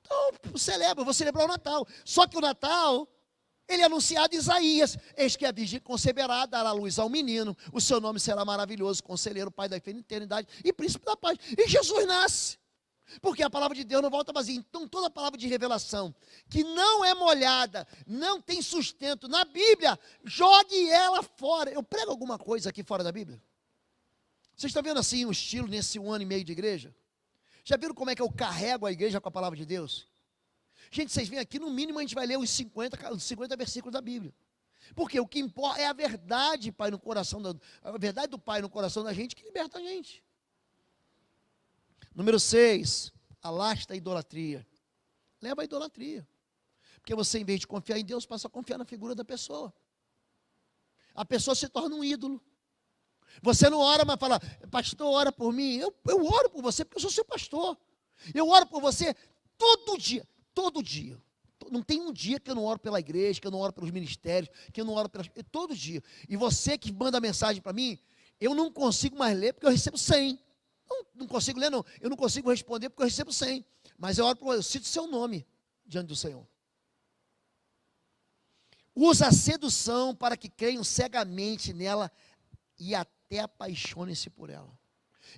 Então, celebra, eu vou celebrar o Natal. Só que o Natal, ele é anunciado em Isaías. Eis que a virgem conceberá, dará luz ao menino. O seu nome será maravilhoso, conselheiro, pai da eternidade e príncipe da paz. E Jesus nasce. Porque a palavra de Deus não volta vazia. Então, toda palavra de revelação que não é molhada, não tem sustento na Bíblia, jogue ela fora. Eu prego alguma coisa aqui fora da Bíblia? Vocês estão vendo assim o estilo nesse 1 ano e meio de igreja? Já viram como é que eu carrego a igreja com a palavra de Deus? Gente, vocês vêm aqui, no mínimo a gente vai ler os 50 versículos da Bíblia. Porque o que importa é a verdade, Pai, no coração, a verdade do Pai no coração da gente que liberta a gente. Número 6, alasta a idolatria. Leva a idolatria. Porque você, em vez de confiar em Deus, passa a confiar na figura da pessoa. A pessoa se torna um ídolo. Você não ora, mas fala, pastor, ora por mim. Eu oro por você porque eu sou seu pastor. Eu oro por você todo dia. Todo dia. Não tem um dia que eu não oro pela igreja, que eu não oro pelos ministérios, que eu não oro pelas... Todo dia. E você que manda mensagem para mim, eu não consigo mais ler porque eu recebo 100. Não consigo ler, não. Eu não consigo responder porque eu recebo 100. Mas eu oro por você, eu cito seu nome diante do Senhor. Usa a sedução para que creiam cegamente nela e até apaixonem-se por ela.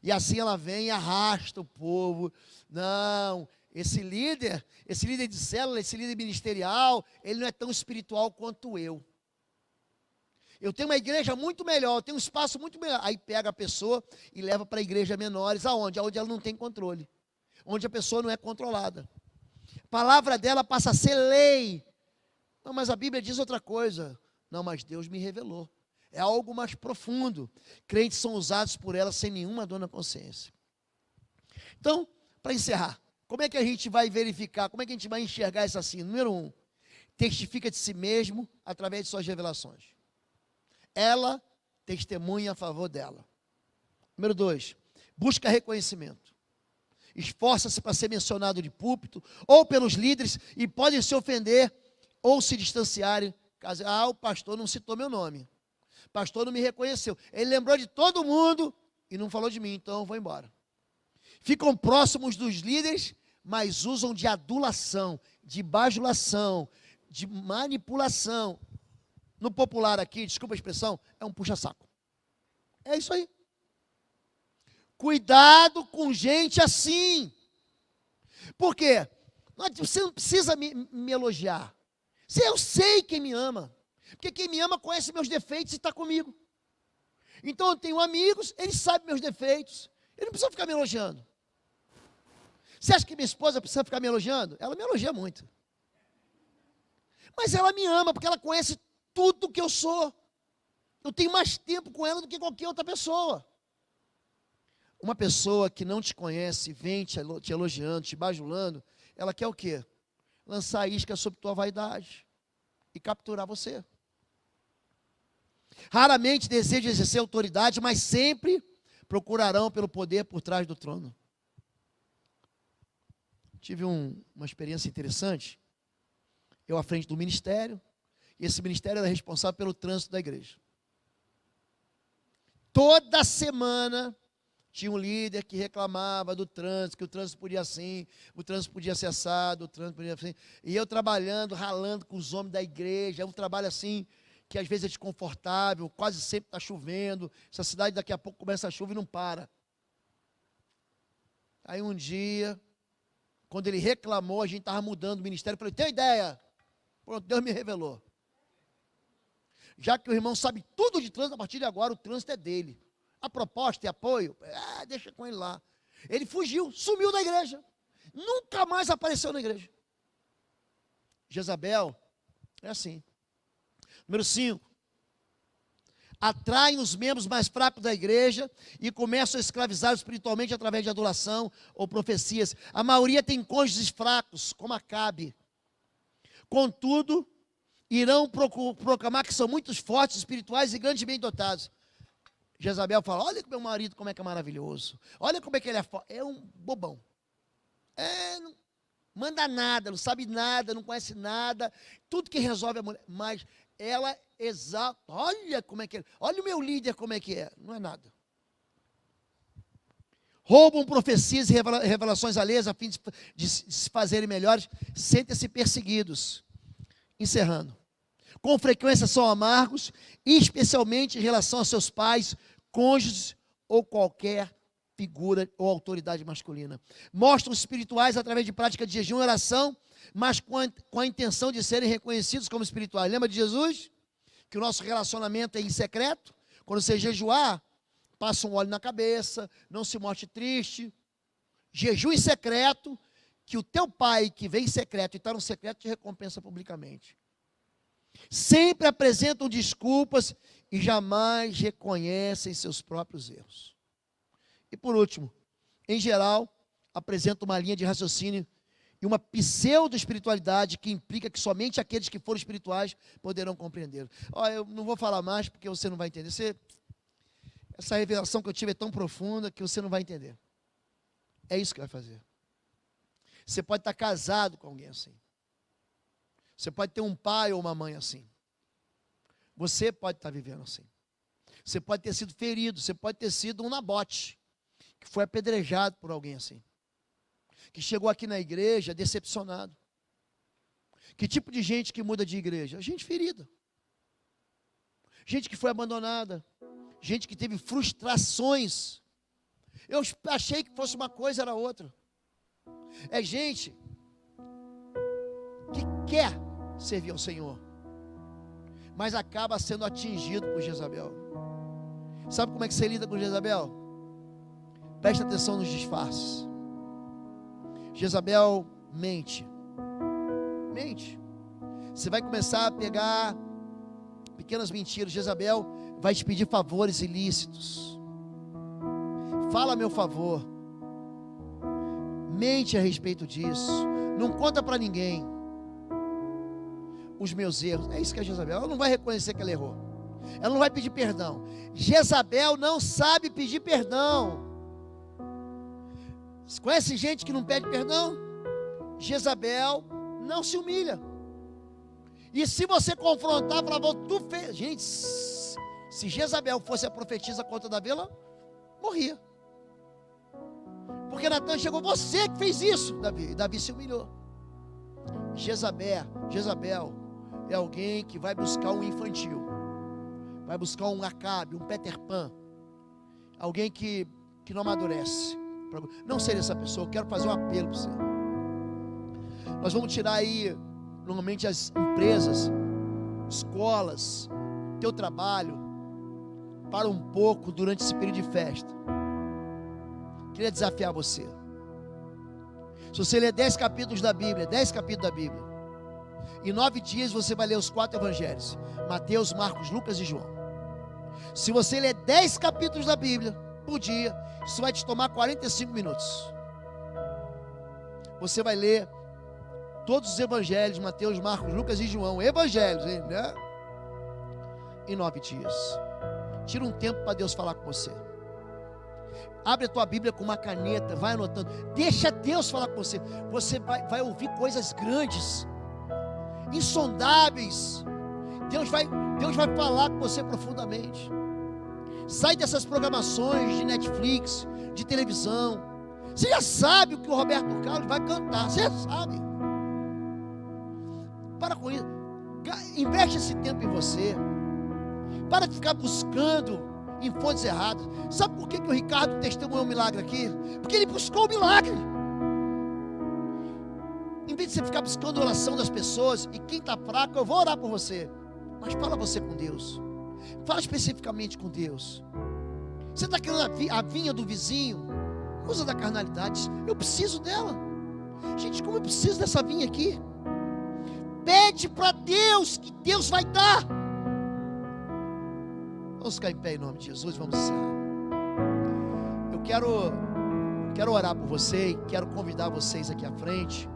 E assim ela vem e arrasta o povo. Não, esse líder de célula, esse líder ministerial, ele não é tão espiritual quanto eu. Eu tenho uma igreja muito melhor, eu tenho um espaço muito melhor. Aí pega a pessoa e leva para a igreja menores. Aonde? Aonde ela não tem controle. Onde a pessoa não é controlada. A palavra dela passa a ser lei. Não, mas a Bíblia diz outra coisa. Não, mas Deus me revelou. É algo mais profundo. Crentes são usados por ela sem nenhuma dor na consciência. Então, para encerrar, como é que a gente vai verificar, como é que a gente vai enxergar isso assim? Número 1, testifica de si mesmo através de suas revelações. Ela testemunha a favor dela. Número 2, busca reconhecimento. Esforça-se para ser mencionado de púlpito ou pelos líderes e podem se ofender ou se distanciarem. Caso, o pastor não citou meu nome. O pastor não me reconheceu. Ele lembrou de todo mundo e não falou de mim, então eu vou embora. Ficam próximos dos líderes, mas usam de adulação, de bajulação, de manipulação. No popular aqui, desculpa a expressão, é um puxa-saco. É isso aí. Cuidado com gente assim. Por quê? Você não precisa me elogiar. Eu sei quem me ama. Porque quem me ama conhece meus defeitos e está comigo. Então eu tenho amigos, eles sabem meus defeitos. Ele não precisa ficar me elogiando. Você acha que minha esposa precisa ficar me elogiando? Ela me elogia muito. Mas ela me ama, porque ela conhece tudo que eu sou. Eu tenho mais tempo com ela do que qualquer outra pessoa. Uma pessoa que não te conhece, vem te elogiando, te bajulando, ela quer o quê? Lançar isca sobre tua vaidade e capturar você. Raramente desejam exercer autoridade, mas sempre procurarão pelo poder por trás do trono. Tive uma experiência interessante. Eu à frente do ministério, e esse ministério era responsável pelo trânsito da igreja. Toda semana tinha um líder que reclamava do trânsito, que o trânsito podia assim, o trânsito podia ser assado, o trânsito podia assim. E eu trabalhando, ralando com os homens da igreja, um trabalho assim, que às vezes é desconfortável, quase sempre está chovendo, essa cidade daqui a pouco começa a chuva e não para. Aí um dia, quando ele reclamou, a gente estava mudando o ministério. Eu falei, tem ideia? Pronto, Deus me revelou. Já que o irmão sabe tudo de trânsito, a partir de agora o trânsito é dele. A proposta e apoio, deixa com ele lá. Ele fugiu, sumiu da igreja. Nunca mais apareceu na igreja. Jezabel é assim. Número 5. Atraem os membros mais fracos da igreja e começam a escravizar espiritualmente através de adoração ou profecias. A maioria tem cônjuges fracos, como Acabe. Contudo, irão proclamar que são muito fortes, espirituais e grandemente dotados. Jezabel fala, olha meu marido como é que é maravilhoso. Olha como é que ele é forte. É um bobão. Não manda nada, não sabe nada, não conhece nada. Tudo que resolve a mulher. Mas ela exalta. Olha como é que é. Olha o meu líder como é que é. Não é nada. Roubam profecias e revelações alheias a fim de se fazerem melhores. Sentem-se perseguidos. Encerrando. Com frequência são amargos, especialmente em relação a seus pais, cônjuges ou qualquer figura ou autoridade masculina. Mostram espirituais através de prática de jejum e oração, mas com a intenção de serem reconhecidos como espirituais. Lembra de Jesus? Que o nosso relacionamento é em secreto. Quando você jejuar, passa um óleo na cabeça, não se mostre triste. Jejum em secreto, que o teu pai que vem em secreto e está no secreto te recompensa publicamente. Sempre apresentam desculpas e jamais reconhecem seus próprios erros. E por último, em geral, apresentam uma linha de raciocínio e uma pseudo-espiritualidade que implica que somente aqueles que foram espirituais poderão compreender. Olha, eu não vou falar mais porque você não vai entender. Essa revelação que eu tive é tão profunda que você não vai entender. É isso que vai fazer. Você pode estar casado com alguém assim. Você pode ter um pai ou uma mãe assim. Você pode estar vivendo assim. Você pode ter sido ferido, você pode ter sido um Nabote, que foi apedrejado por alguém assim. Que chegou aqui na igreja decepcionado. Que tipo de gente que muda de igreja? Gente ferida. Gente que foi abandonada. Gente que teve frustrações. Eu achei que fosse uma coisa, era outra. É gente que quer servir ao Senhor, mas acaba sendo atingido por Jezabel. Sabe como é que você lida com Jezabel? Presta atenção nos disfarces. Jezabel mente. Você vai começar a pegar pequenas mentiras. Jezabel vai te pedir favores ilícitos. Fala a meu favor. Mente a respeito disso. Não conta para ninguém os meus erros. É isso que é Jezabel. Ela não vai reconhecer que ela errou. Ela não vai pedir perdão. Jezabel não sabe pedir perdão. Você conhece gente que não pede perdão? Jezabel não se humilha. E se você confrontar, falar, tu fez. Gente, se Jezabel fosse a profetisa contra Davi, ela morria. Porque Natan chegou, você que fez isso, Davi. E Davi se humilhou. Jezabel é alguém que vai buscar um infantil. Vai buscar um Acabe, um Peter Pan. Alguém que não amadurece. Não ser essa pessoa. Eu quero fazer um apelo para você. Nós vamos tirar aí, normalmente as empresas, escolas, teu trabalho, para um pouco durante esse período de festa. Queria desafiar você. Se você ler 10 capítulos da Bíblia, em 9 dias você vai ler os 4 evangelhos: Mateus, Marcos, Lucas e João. Se você ler 10 capítulos da Bíblia por dia, isso vai te tomar 45 minutos. Você vai ler todos os evangelhos, Mateus, Marcos, Lucas e João, evangelhos, né? Em 9 dias. Tira um tempo para Deus falar com você. Abre a tua Bíblia com uma caneta, vai anotando. Deixa Deus falar com você. Você vai ouvir coisas grandes, insondáveis. Deus vai falar com você profundamente. Sai dessas programações de Netflix, de televisão. Você já sabe o que o Roberto Carlos vai cantar. Você já sabe. Para com isso. Investe esse tempo em você. Para de ficar buscando em fontes erradas. Sabe por que o Ricardo testemunhou um milagre aqui? Porque ele buscou o milagre. Em vez de você ficar buscando a oração das pessoas, e quem está fraco, eu vou orar por você. Mas fala você com Deus. Fala especificamente com Deus. Você está querendo a vinha do vizinho? Usa da carnalidade. Eu preciso dela. Gente, como eu preciso dessa vinha aqui? Pede para Deus, que Deus vai dar. Vamos ficar em pé em nome de Jesus, vamos encerrar. Eu quero orar por você e quero convidar vocês aqui à frente.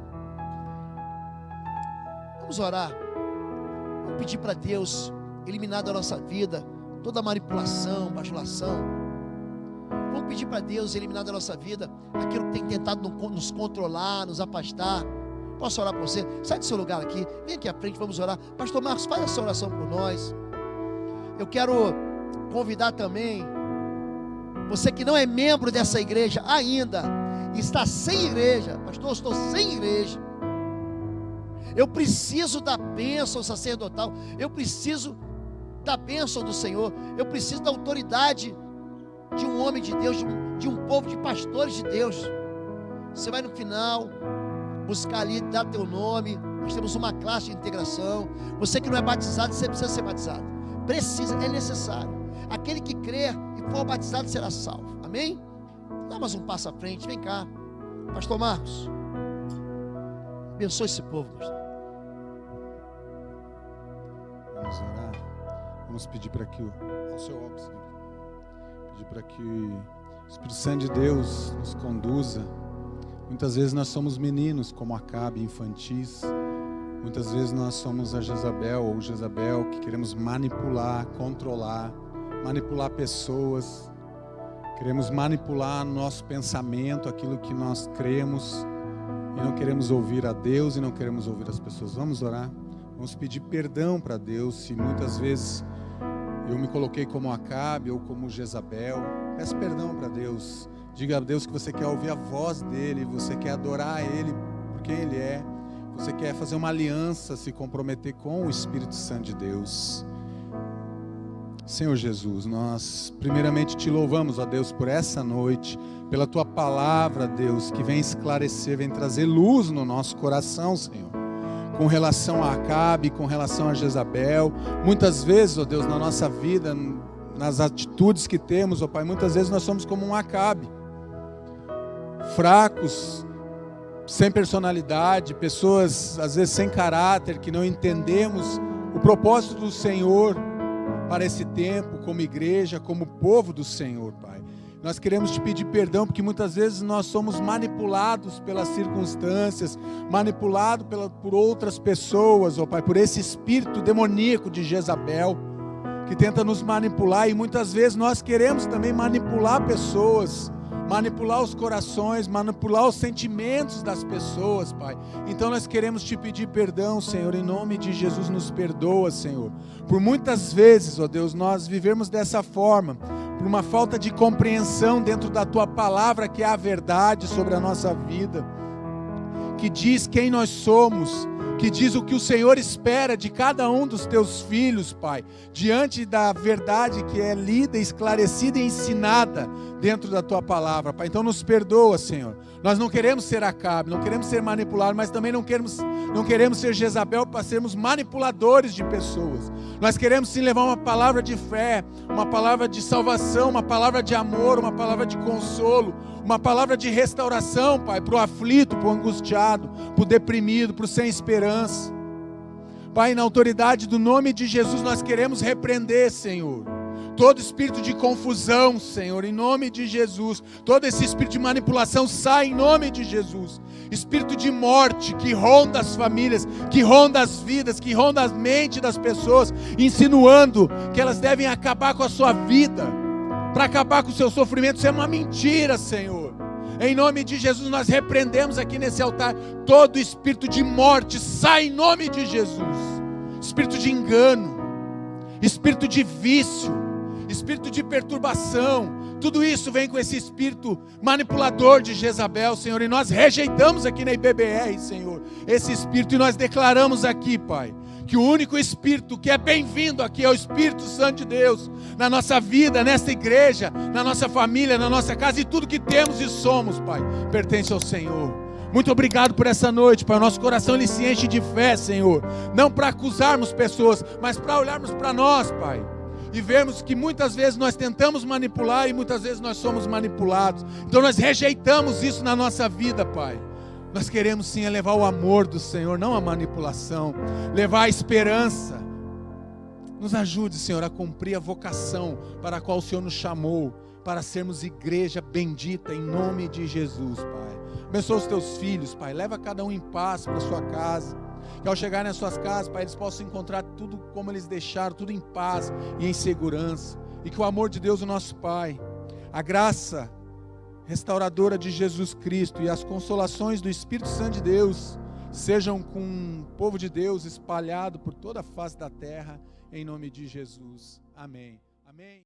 Vamos orar. Vamos pedir para Deus eliminar da nossa vida toda manipulação, bajulação. Vamos pedir para Deus eliminar da nossa vida aquilo que tem tentado nos controlar, nos afastar. Posso orar por você? Sai do seu lugar aqui, vem aqui à frente, vamos orar. Pastor Marcos, faz essa oração por nós. Eu quero convidar também você que não é membro dessa igreja ainda, está sem igreja. Pastor, eu estou sem igreja. Eu preciso da bênção sacerdotal. Eu preciso da bênção do Senhor. Eu preciso da autoridade de um homem de Deus, de um povo de pastores de Deus. Você vai no final buscar ali, dar teu nome. Nós temos uma classe de integração. Você que não é batizado, você precisa ser batizado. Precisa, é necessário. Aquele que crer e for batizado será salvo. Amém? Dá mais um passo à frente, vem cá. Pastor Marcos, abençoe esse povo, pastor. Vamos orar. Vamos pedir para que ao seu óbvio, pedir para que o Espírito Santo de Deus nos conduza. Muitas vezes nós somos meninos como Acabe, infantis. Muitas vezes nós somos a Jezabel ou Jezabel que queremos manipular, controlar, manipular pessoas. Queremos manipular nosso pensamento, aquilo que nós cremos, e não queremos ouvir a Deus e não queremos ouvir as pessoas. Vamos orar. Vamos pedir perdão para Deus se muitas vezes eu me coloquei como Acabe ou como Jezabel. Peça perdão para Deus. Diga a Deus que você quer ouvir a voz dEle, você quer adorar Ele por quem Ele é. Você quer fazer uma aliança, se comprometer com o Espírito Santo de Deus. Senhor Jesus, nós primeiramente te louvamos, ó Deus, por essa noite, pela Tua palavra, Deus, que vem esclarecer, vem trazer luz no nosso coração, Senhor. Com relação a Acabe, com relação a Jezabel, muitas vezes, ó Deus, na nossa vida, nas atitudes que temos, ó Pai, muitas vezes nós somos como um Acabe, fracos, sem personalidade, pessoas às vezes sem caráter, que não entendemos o propósito do Senhor para esse tempo, como igreja, como povo do Senhor, Pai. Nós queremos te pedir perdão, porque muitas vezes nós somos manipulados pelas circunstâncias, manipulados por outras pessoas, ó Pai, por esse espírito demoníaco de Jezabel, que tenta nos manipular, e muitas vezes nós queremos também manipular pessoas, manipular os corações, manipular os sentimentos das pessoas, Pai. Então nós queremos te pedir perdão, Senhor, em nome de Jesus, nos perdoa, Senhor. Por muitas vezes, ó Deus, nós vivemos dessa forma, por uma falta de compreensão dentro da Tua palavra, que é a verdade sobre a nossa vida, que diz quem nós somos, que diz o que o Senhor espera de cada um dos Teus filhos, Pai, diante da verdade que é lida, esclarecida e ensinada dentro da Tua palavra, Pai. Então nos perdoa, Senhor. Nós não queremos ser Acabe, não queremos ser manipulados, mas também não queremos ser Jezabel para sermos manipuladores de pessoas. Nós queremos sim levar uma palavra de fé, uma palavra de salvação, uma palavra de amor, uma palavra de consolo, uma palavra de restauração, Pai, para o aflito, para o angustiado, para o deprimido, para o sem esperança. Pai, na autoridade do nome de Jesus, nós queremos repreender, Senhor, todo espírito de confusão, Senhor, em nome de Jesus. Todo esse espírito de manipulação sai em nome de Jesus. Espírito de morte que ronda as famílias, que ronda as vidas, que ronda a mente das pessoas, insinuando que elas devem acabar com a sua vida, para acabar com o seu sofrimento. Isso é uma mentira, Senhor. Em nome de Jesus nós repreendemos aqui nesse altar todo espírito de morte, sai em nome de Jesus. Espírito de engano, espírito de vício, espírito de perturbação, tudo isso vem com esse espírito manipulador de Jezabel, Senhor, e nós rejeitamos aqui na IBBR, Senhor, esse espírito, e nós declaramos aqui, Pai, que o único Espírito que é bem-vindo aqui é o Espírito Santo de Deus, na nossa vida, nesta igreja, na nossa família, na nossa casa, e tudo que temos e somos, Pai, pertence ao Senhor. Muito obrigado por essa noite, Pai. O nosso coração ele se enche de fé, Senhor, não para acusarmos pessoas, mas para olharmos para nós, Pai, e vermos que muitas vezes nós tentamos manipular e muitas vezes nós somos manipulados. Então nós rejeitamos isso na nossa vida, Pai. Nós queremos sim levar o amor do Senhor, não a manipulação, levar a esperança. Nos ajude, Senhor, a cumprir a vocação para a qual o Senhor nos chamou, para sermos igreja bendita em nome de Jesus, Pai. Abençoa os teus filhos, Pai, leva cada um em paz para a sua casa, que ao chegar nas suas casas, Pai, eles possam encontrar tudo como eles deixaram, tudo em paz e em segurança, e que o amor de Deus, o nosso Pai, a graça restauradora de Jesus Cristo e as consolações do Espírito Santo de Deus sejam com o povo de Deus espalhado por toda a face da terra, em nome de Jesus. Amém. Amém.